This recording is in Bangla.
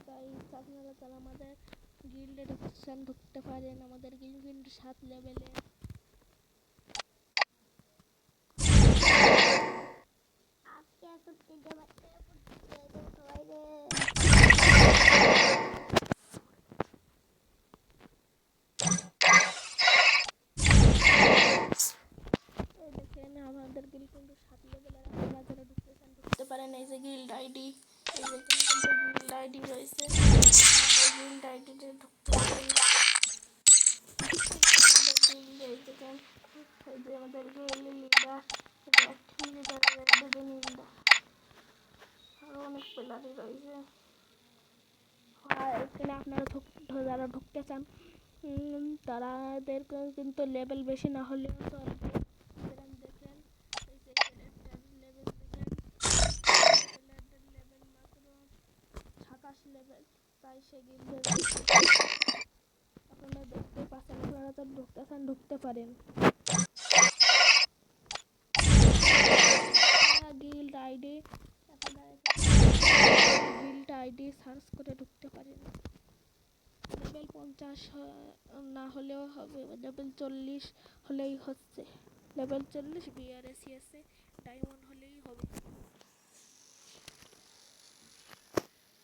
গাইস আপনারা তারা আমাদের গিল্ডে ঢুকতে পারেন। আমাদের গিল্ড কিন্তু 7 লেভেলে। দেখেন আমাদের গিল্ড কিন্তু 7 লেভেলের। আপনারা যারা ঢুকতে পারেন। এই যে গিল্ড আইডি, এই যে কিন্তু গিল্ড আইডি রয়েছে। গিল্ড আইডিতে ঢুকতে পারেন। এই যে আমাদের guild leader, active leader, leader আরো অনেক প্লেয়ারই রয়েছে। আর এখানে আপনারা যারা ঢুকতে চান তাদের কিন্তু লেভেল বেশি না হলেও চলবে। দেখেন এই যে লেভেল দেখেন, লেভেল মাত্র 27 লেভেল, তাই সে গিল্ডে আপনারা দেখতে পাচ্ছেন। আপনারা তো ঢুকতে চান ঢুকতে পারেন। গিল্ড আইডি, আপনারা গিল্ড আইডি সার্চ করে ঢুকতে পারেন। লেভেল 50 না হলেও হবে, লেভেল 40 হলেই হচ্ছে। লেভেল 40 বিআরএসিএসে ডায়মন্ড হলেই হবে।